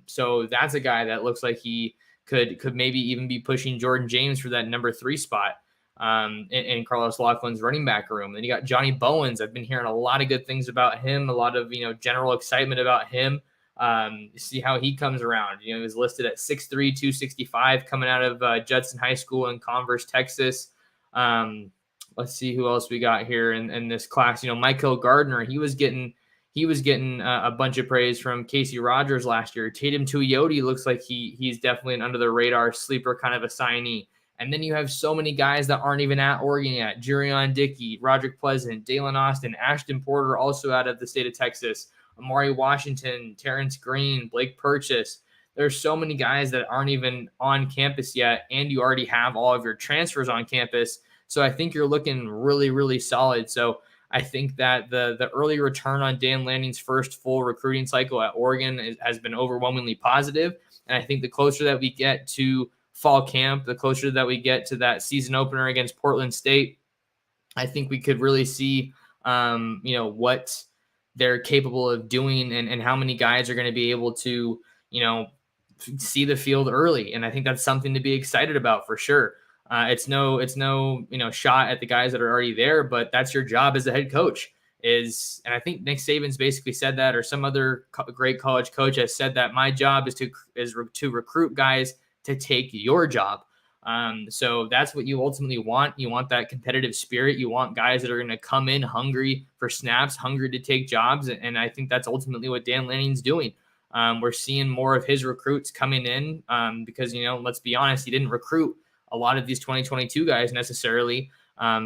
So that's a guy that looks like he could maybe even be pushing Jordan James for that number 3 spot in Carlos Laughlin's running back room. Then you got Johnny Bowens. I've been hearing a lot of good things about him, a lot of general excitement about him. See how he comes around. He was listed at 6'3", 265, coming out of Judson High School in Converse, Texas. Let's see who else we got here in this class. Michael Gardner, he was getting a bunch of praise from Casey Rogers last year. Tatum Tuioti looks like he's definitely an under the radar sleeper kind of assignee. And then you have so many guys that aren't even at Oregon yet. Jurion Dickey, Roderick Pleasant, Dalen Austin, Ashton Porter, also out of the state of Texas, Amari Washington, Terrence Green, Blake Purchase. There's so many guys that aren't even on campus yet, and you already have all of your transfers on campus. So I think you're looking really, really solid. So I think that the early return on Dan Lanning's first full recruiting cycle at Oregon has been overwhelmingly positive. And I think the closer that we get to fall camp, the closer that we get to that season opener against Portland State, I think we could really see, what they're capable of doing and how many guys are going to be able to, see the field early. And I think that's something to be excited about for sure. It's no shot at the guys that are already there, but that's your job as a head coach and I think Nick Saban's basically said that, or some other great college coach has said that my job is to recruit guys to take your job. So that's what you ultimately want. You want that competitive spirit. You want guys that are going to come in hungry for snaps, hungry to take jobs. And I think that's ultimately what Dan Lanning's doing. We're seeing more of his recruits coming in because, let's be honest, he didn't recruit a lot of these 2022 guys necessarily.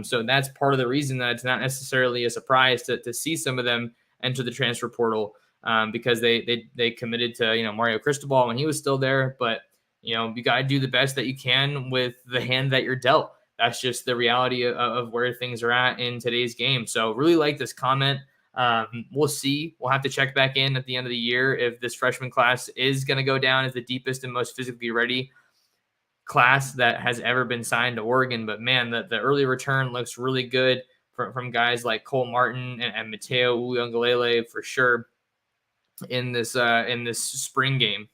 So that's part of the reason that it's not necessarily a surprise to see some of them enter the transfer portal because they committed to, Mario Cristobal when he was still there. But, you got to do the best that you can with the hand that you're dealt. That's just the reality of where things are at in today's game. So really like this comment. We'll see. We'll have to check back in at the end of the year if this freshman class is going to go down as the deepest and most physically ready class that has ever been signed to Oregon. But man, the early return looks really good from guys like Cole Martin and Mateo Uiagalelei for sure in this spring game.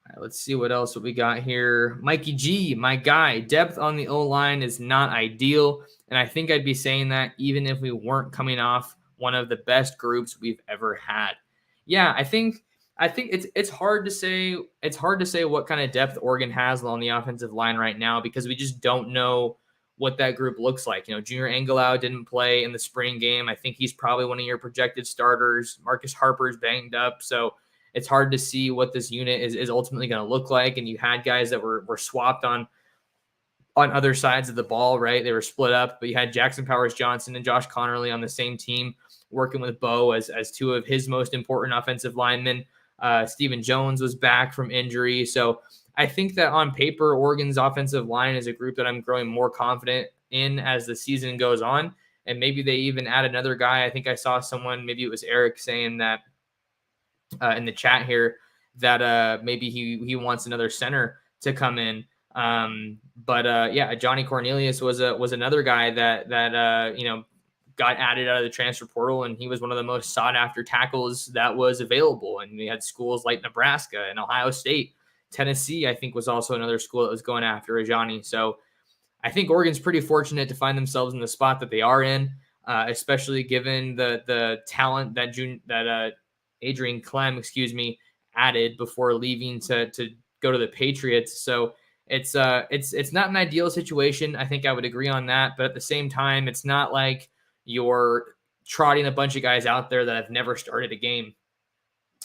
All right, let's see what else we got here. Mikey G, my guy, depth on the O-line is not ideal. And I think I'd be saying that even if we weren't coming off one of the best groups we've ever had. Yeah, I think it's hard to say. It's hard to say what kind of depth Oregon has on the offensive line right now because we just don't know what that group looks like. Junior Angelau didn't play in the spring game. I think he's probably one of your projected starters. Marcus Harper's banged up, so it's hard to see what this unit is ultimately going to look like. And you had guys that were swapped on other sides of the ball, right? They were split up, but you had Jackson Powers Johnson and Josh Connerly on the same team working with Bo as two of his most important offensive linemen. Stephen Jones was back from injury. So I think that on paper, Oregon's offensive line is a group that I'm growing more confident in as the season goes on. And maybe they even add another guy. I think I saw someone, maybe it was Eric, saying that in the chat here that maybe he wants another center to come in. But yeah, Johnny Cornelius was another guy that got added out of the transfer portal, and he was one of the most sought after tackles that was available. And we had schools like Nebraska and Ohio State. Tennessee, I think, was also another school that was going after Johnny. So I think Oregon's pretty fortunate to find themselves in the spot that they are in, especially given the talent that Adrian Clem, added before leaving to go to the Patriots. So it's not an ideal situation. I think I would agree on that, but at the same time, it's not like you're trotting a bunch of guys out there that have never started a game.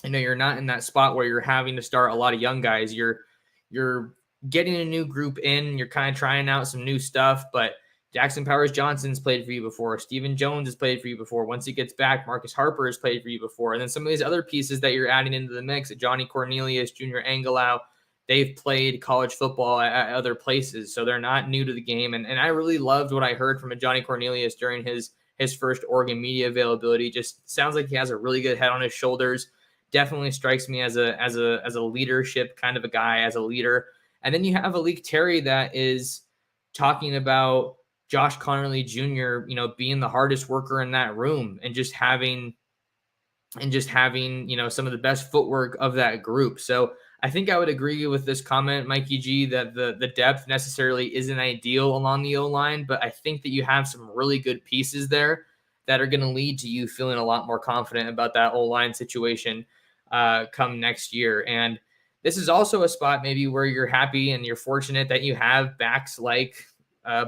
You're not in that spot where you're having to start a lot of young guys. You're getting a new group in. You're kind of trying out some new stuff, but Jackson Powers Johnson's played for you before. Stephen Jones has played for you before. Once he gets back, Marcus Harper has played for you before. And then some of these other pieces that you're adding into the mix, Johnny Cornelius, Junior Angelau, they've played college football at other places, so they're not new to the game. And I really loved what I heard from Johnny Cornelius during his first Oregon media availability. Just sounds like he has a really good head on his shoulders. Definitely strikes me as a leadership kind of a guy, as a leader. And then you have Alik Terry that is talking about Josh Connerly Jr., being the hardest worker in that room and just having, some of the best footwork of that group. So I think I would agree with this comment, Mikey G, that the depth necessarily isn't ideal along the O-line, but I think that you have some really good pieces there that are going to lead to you feeling a lot more confident about that O-line situation come next year. And this is also a spot maybe where you're happy and you're fortunate that you have backs like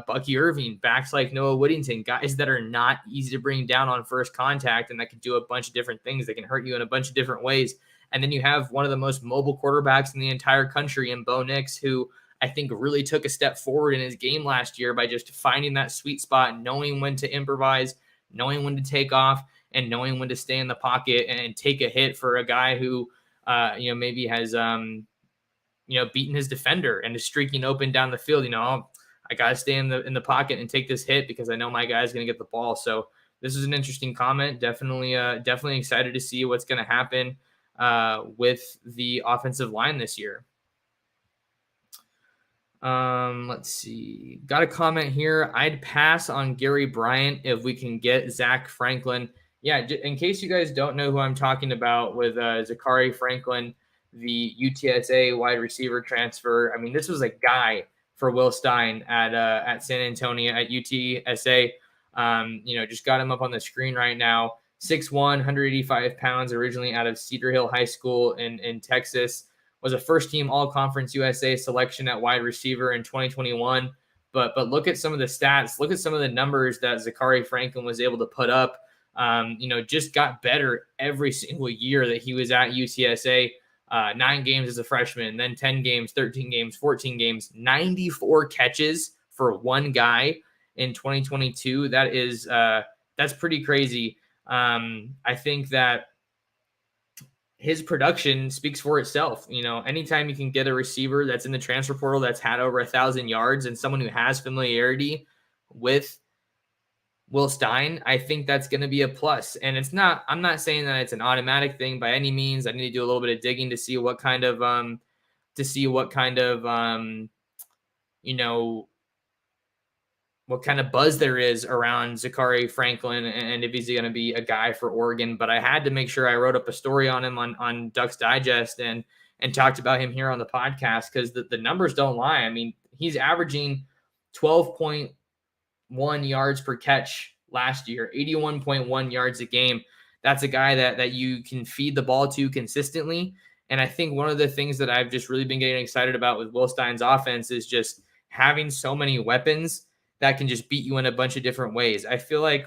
Bucky Irving, backs like Noah Whittington, guys that are not easy to bring down on first contact and that can do a bunch of different things. They can hurt you in a bunch of different ways. And then you have one of the most mobile quarterbacks in the entire country in Bo Nix, who I think really took a step forward in his game last year by just finding that sweet spot, knowing when to improvise, knowing when to take off, and knowing when to stay in the pocket and take a hit for a guy who, maybe has, beaten his defender and is streaking open down the field. I got to stay in the pocket and take this hit because I know my guy's going to get the ball. So this is an interesting comment. Definitely excited to see what's going to happen with the offensive line this year. Let's see. Got a comment here. I'd pass on Gary Bryant if we can get Zach Franklin. Yeah, in case you guys don't know who I'm talking about with Zachary Franklin, the UTSA wide receiver transfer. I mean, this was a guy for Will Stein at San Antonio at UTSA. Just got him up on the screen right now. 6'1", 185 pounds, originally out of Cedar Hill High School in Texas. Was a first-team All-Conference USA selection at wide receiver in 2021. But look at some of the stats. Look at some of the numbers that Zachary Franklin was able to put up. Just got better every single year that he was at UTSA. 9 games as a freshman, then 10 games, 13 games, 14 games, 94 catches for one guy in 2022. That's pretty crazy. I think that his production speaks for itself. Anytime you can get a receiver that's in the transfer portal that's had over 1,000 yards and someone who has familiarity with Will Stein, I think that's going to be a plus. And I'm not saying that it's an automatic thing by any means. I need to do a little bit of digging to see what kind of what kind of buzz there is around Zachary Franklin and if he's going to be a guy for Oregon. But I had to make sure I wrote up a story on him on Ducks Digest and talked about him here on the podcast because the numbers don't lie. I mean, he's averaging 12.1 yards per catch last year, 81.1 yards a game. That's a guy that you can feed the ball to consistently. And I think one of the things that I've just really been getting excited about with Will Stein's offense is just having so many weapons that can just beat you in a bunch of different ways. I feel like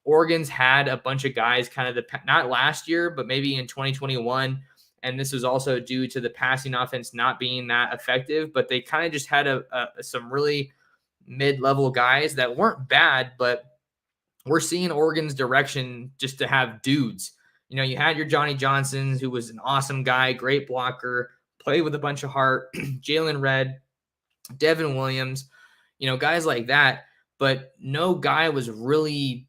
Oregon's had a bunch of guys kind of not last year, but maybe in 2021. And this was also due to the passing offense not being that effective, but they kind of just had some really mid-level guys that weren't bad, but we're seeing Oregon's direction just to have dudes. You had your Johnny Johnsons, who was an awesome guy, great blocker, played with a bunch of heart, Jalen Redd, Devin Williams, guys like that. But no guy was really,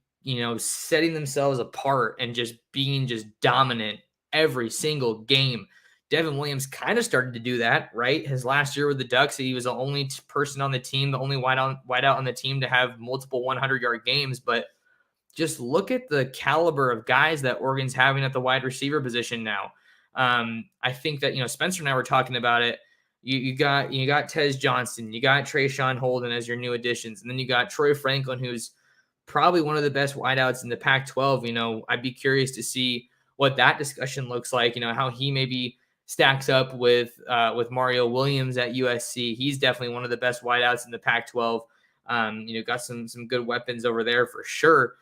setting themselves apart and just being just dominant every single game. Devin Williams kind of started to do that, right? His last year with the Ducks, he was the only person on the team, the only wideout on the team to have multiple 100-yard games. But just look at the caliber of guys that Oregon's having at the wide receiver position now. I think that, Spencer and I were talking about it. You got Tez Johnson, you got Trayshawn Holden as your new additions, and then you got Troy Franklin, who's probably one of the best wideouts in the Pac-12. I'd be curious to see what that discussion looks like. How he maybe stacks up with Mario Williams at USC. He's definitely one of the best wideouts in the Pac-12. Got some good weapons over there for sure,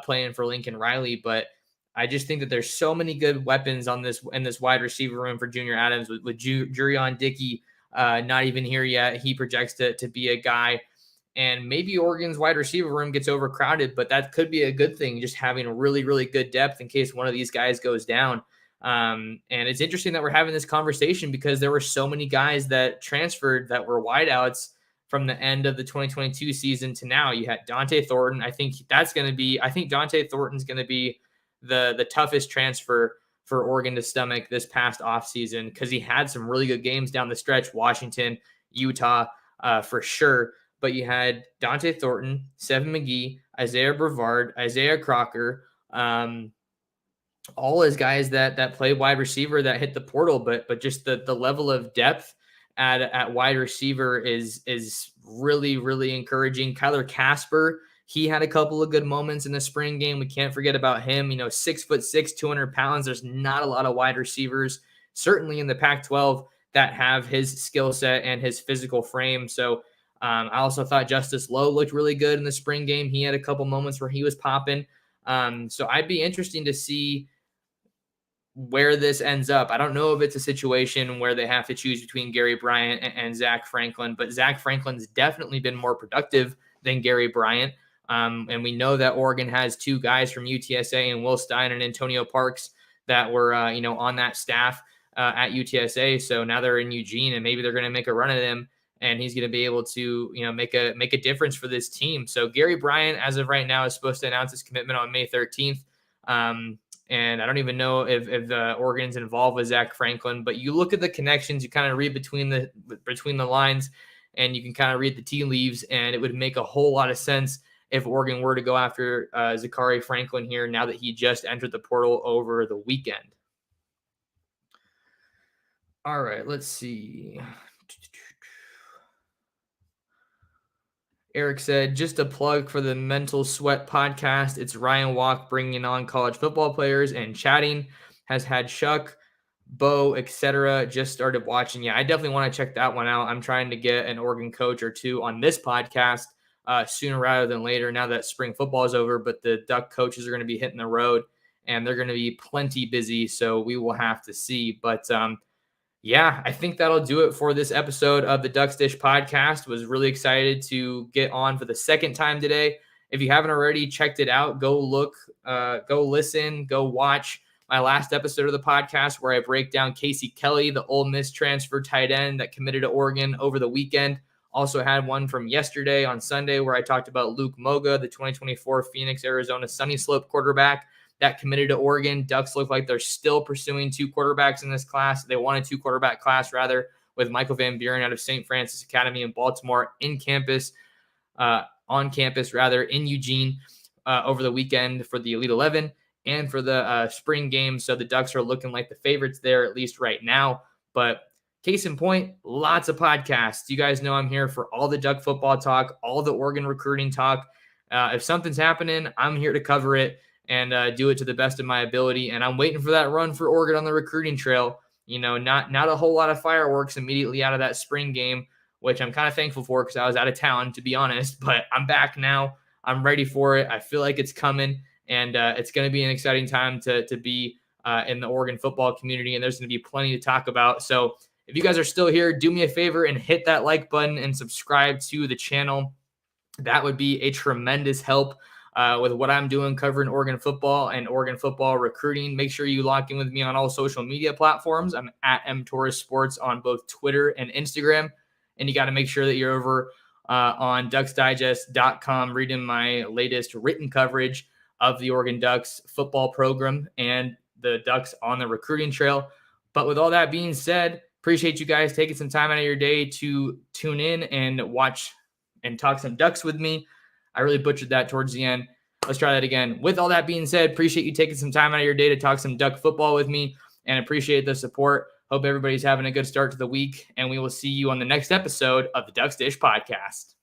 playing for Lincoln Riley, but I just think that there's so many good weapons in this wide receiver room for Junior Adams with Jurion Dickey not even here yet. He projects to be a guy, and maybe Oregon's wide receiver room gets overcrowded, but that could be a good thing, just having a really, really good depth in case one of these guys goes down. And it's interesting that we're having this conversation because there were so many guys that transferred that were wideouts from the end of the 2022 season to now. You had Dante Thornton. I think Dante Thornton's going to be the toughest transfer for Oregon to stomach this past offseason because he had some really good games down the stretch, Washington, Utah, for sure. But you had Dante Thornton, Seven McGee, Isaiah Brevard, Isaiah Crocker, all as guys that play wide receiver that hit the portal, but just the level of depth at wide receiver is really, really encouraging. Kyler Casper, he had a couple of good moments in the spring game. We can't forget about him. 6'6", 200 pounds. There's not a lot of wide receivers, certainly in the Pac-12, that have his skill set and his physical frame. So I also thought Justice Lowe looked really good in the spring game. He had a couple moments where he was popping. So I'd be interesting to see where this ends up. I don't know if it's a situation where they have to choose between Gary Bryant and Zach Franklin, but Zach Franklin's definitely been more productive than Gary Bryant. And we know that Oregon has two guys from UTSA and Will Stein and Antonio Parks that were, on that staff at UTSA. So now they're in Eugene and maybe they're going to make a run at him and he's going to be able to, make a difference for this team. So Gary Bryant, as of right now, is supposed to announce his commitment on May 13th. And I don't even know if Oregon's involved with Zach Franklin, but you look at the connections, you kind of read between the lines, and you can kind of read the tea leaves, and it would make a whole lot of sense if Oregon were to go after Zachary Franklin here now that he just entered the portal over the weekend. All right, let's see. Eric said, just a plug for the Mental Sweat podcast. It's Ryan Walk bringing on college football players and chatting. Has had Shuck, Bo, etc. Just started watching. Yeah, I definitely want to check that one out. I'm trying to get an Oregon coach or two on this podcast sooner rather than later now that spring football is over. But the Duck coaches are going to be hitting the road, and they're going to be plenty busy, so we will have to see. But yeah, I think that'll do it for this episode of the Ducks Dish podcast. Was really excited to get on for the second time today. If you haven't already checked it out, go look, go listen, go watch my last episode of the podcast where I break down Casey Kelly, the Ole Miss transfer tight end that committed to Oregon over the weekend. Also had one from yesterday on Sunday where I talked about Luke Moga, the 2024 Phoenix, Arizona Sunny Slope quarterback that committed to Oregon. Ducks look like they're still pursuing two quarterbacks in this class. They won a two-quarterback class, rather, with Michael Van Buren out of St. Francis Academy in Baltimore on campus, in Eugene over the weekend for the Elite 11 and for the spring game. So the Ducks are looking like the favorites there, at least right now. But case in point, lots of podcasts. You guys know I'm here for all the Duck football talk, all the Oregon recruiting talk. If something's happening, I'm here to cover it and do it to the best of my ability. And I'm waiting for that run for Oregon on the recruiting trail. Not a whole lot of fireworks immediately out of that spring game, which I'm kind of thankful for because I was out of town, to be honest. But I'm back now. I'm ready for it. I feel like it's coming, and it's going to be an exciting time to be in the Oregon football community, and there's going to be plenty to talk about. So if you guys are still here, do me a favor and hit that like button and subscribe to the channel. That would be a tremendous help. with what I'm doing covering Oregon football and Oregon football recruiting. Make sure you lock in with me on all social media platforms. I'm at mtorresports on both Twitter and Instagram. And you got to make sure that you're over on ducksdigest.com reading my latest written coverage of the Oregon Ducks football program and the Ducks on the recruiting trail. But with all that being said, appreciate you guys taking some time out of your day to tune in and watch and talk some Ducks with me. I really butchered that towards the end. Let's try that again. With all that being said, appreciate you taking some time out of your day to talk some Duck football with me and appreciate the support. Hope everybody's having a good start to the week, and we will see you on the next episode of the Ducks Dish Podcast.